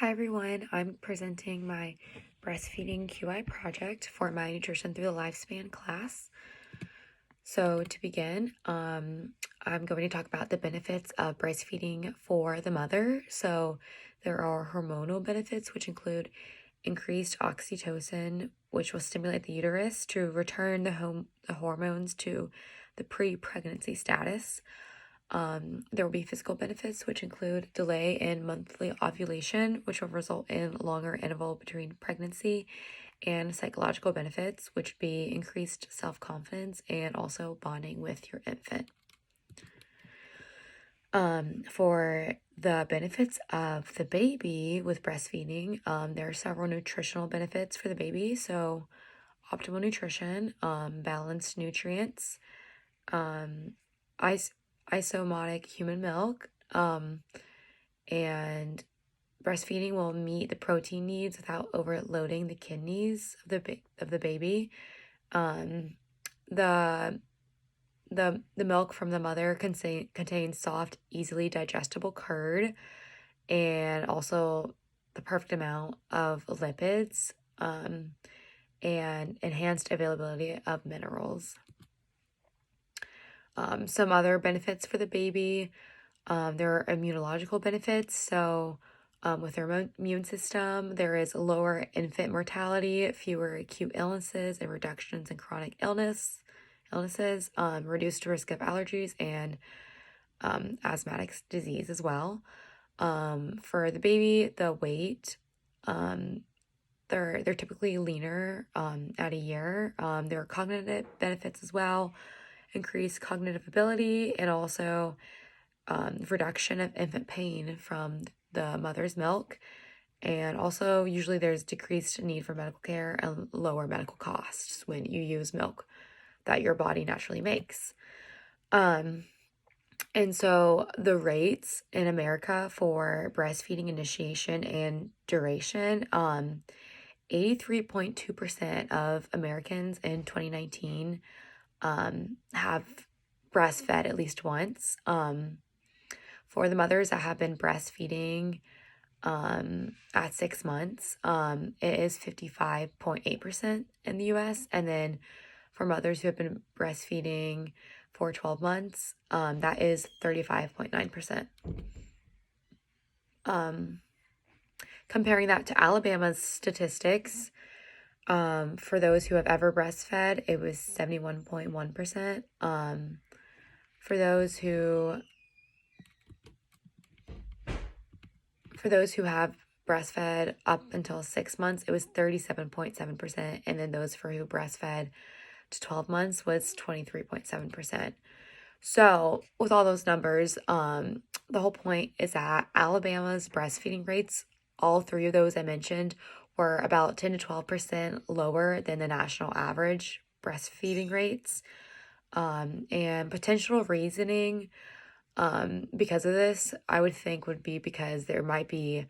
Hi everyone, I'm presenting my Breastfeeding QI project for my Nutrition Through the Lifespan class. So to begin, I'm going to talk about the benefits of breastfeeding for the mother. So there are hormonal benefits, which include increased oxytocin, which will stimulate the uterus to return the hormones to the pre-pregnancy status. There will be physical benefits, which include delay in monthly ovulation, which will result in longer interval between pregnancy, and psychological benefits, which would be increased self-confidence and also bonding with your infant. For the benefits of the baby with breastfeeding, there are several nutritional benefits for the baby. So optimal nutrition, balanced nutrients, isomotic human milk, and breastfeeding will meet the protein needs without overloading the kidneys of the baby. The milk from the mother contains soft, easily digestible curd, and also the perfect amount of lipids, and enhanced availability of minerals. Some other benefits for the baby, there are immunological benefits. So with their immune system, there is lower infant mortality, fewer acute illnesses, and reductions in chronic illnesses, reduced risk of allergies and asthmatic disease as well. For the baby, the weight, they're typically leaner at a year. There are cognitive benefits as well, increased cognitive ability, and also reduction of infant pain from the mother's milk. And also, usually there's decreased need for medical care and lower medical costs when you use milk that your body naturally makes. And so the rates in America for breastfeeding initiation and duration, 83.2% of Americans in 2019 have breastfed at least once. For the mothers that have been breastfeeding at 6 months, it is 55.8% in the US. And then for mothers who have been breastfeeding for 12 months, that is 35.9%. Comparing that to Alabama's statistics, for those who have ever breastfed, it was 71.1%. For those who have breastfed up until 6 months, it was 37.7%. And then those for who breastfed to 12 months was 23.7%. So with all those numbers, the whole point is that Alabama's breastfeeding rates, all three of those I mentioned, were about 10 to 12% lower than the national average breastfeeding rates. And potential reasoning because of this, I would think would be because there might be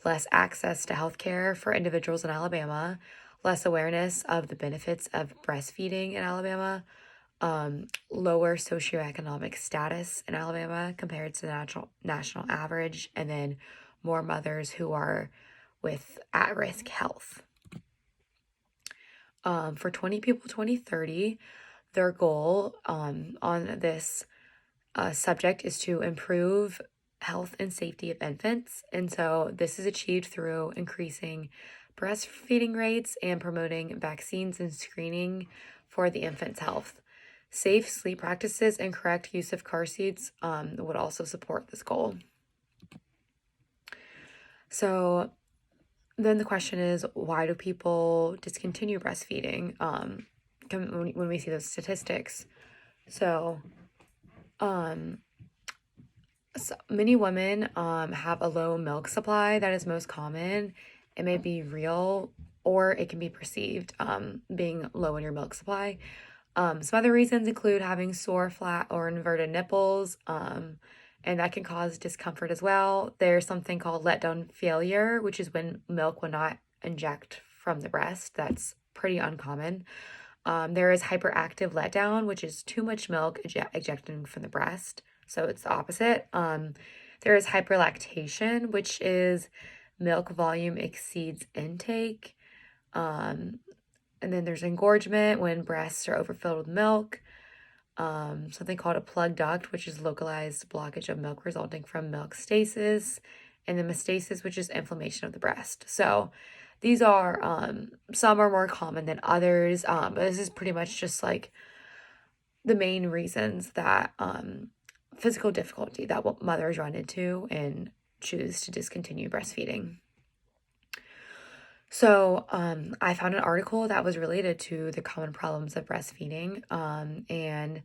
less access to healthcare for individuals in Alabama, less awareness of the benefits of breastfeeding in Alabama, lower socioeconomic status in Alabama compared to the national average, and then more mothers who are with at-risk health. For 20 People 2030, their goal on this subject is to improve health and safety of infants. And so this is achieved through increasing breastfeeding rates and promoting vaccines and screening for the infant's health. Safe sleep practices and correct use of car seats would also support this goal. So then the question is, why do people discontinue breastfeeding when we see those statistics? So many women have a low milk supply. That is most common. It may be real or it can be perceived being low in your milk supply. Some other reasons include having sore, flat, or inverted nipples, and that can cause discomfort as well. There's something called letdown failure, which is when milk will not inject from the breast. That's pretty uncommon. There is hyperactive letdown, which is too much milk ejected from the breast. So it's the opposite. There is hyperlactation, which is milk volume exceeds intake. And then there's engorgement when breasts are overfilled with milk. Something called a plug duct, which is localized blockage of milk resulting from milk stasis, and then metastasis, which is inflammation of the breast. So these are, some are more common than others, but this is pretty much just like the main reasons that physical difficulty that mothers run into and choose to discontinue breastfeeding. So I found an article that was related to the common problems of breastfeeding, and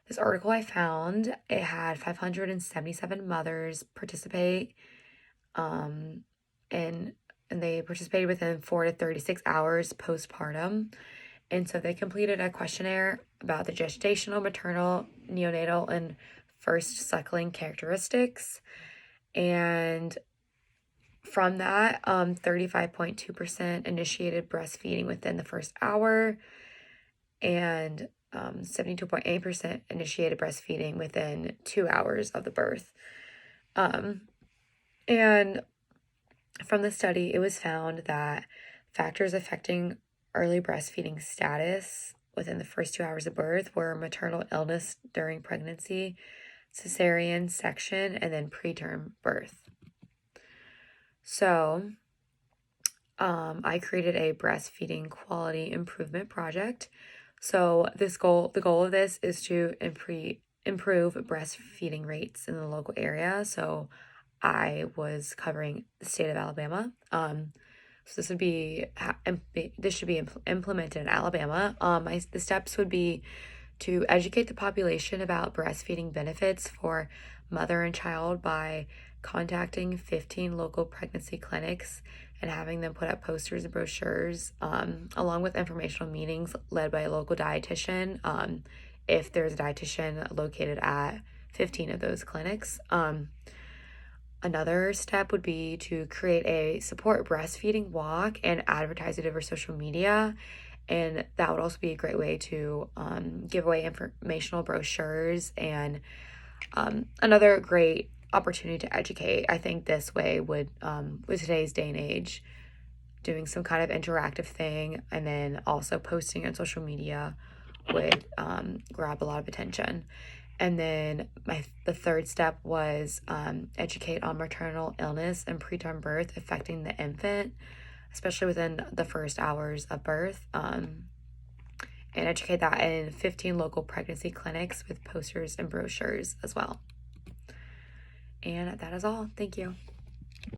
this article I found, it had 577 mothers participate, and they participated within 4 to 36 hours postpartum. And so they completed a questionnaire about the gestational, maternal, neonatal, and first suckling characteristics. And from that, 35.2% initiated breastfeeding within the first hour, and 72.8% initiated breastfeeding within 2 hours of the birth. And from the study, it was found that factors affecting early breastfeeding status within the first 2 hours of birth were maternal illness during pregnancy, cesarean section, and then preterm birth. So I created a breastfeeding quality improvement project. So the goal of this is to improve breastfeeding rates in the local area. So I was covering the state of Alabama. So this should be implemented in Alabama. The steps would be to educate the population about breastfeeding benefits for mother and child by contacting 15 local pregnancy clinics and having them put up posters and brochures, along with informational meetings led by a local dietitian, if there's a dietitian located at 15 of those clinics. Another step would be to create a support breastfeeding walk and advertise it over social media. And that would also be a great way to give away informational brochures, and another great opportunity to educate. I think this way would, with today's day and age, doing some kind of interactive thing and then also posting on social media would grab a lot of attention. And then the third step was educate on maternal illness and preterm birth affecting the infant, especially within the first hours of birth, and educate that in 15 local pregnancy clinics with posters and brochures as well. And that is all. Thank you.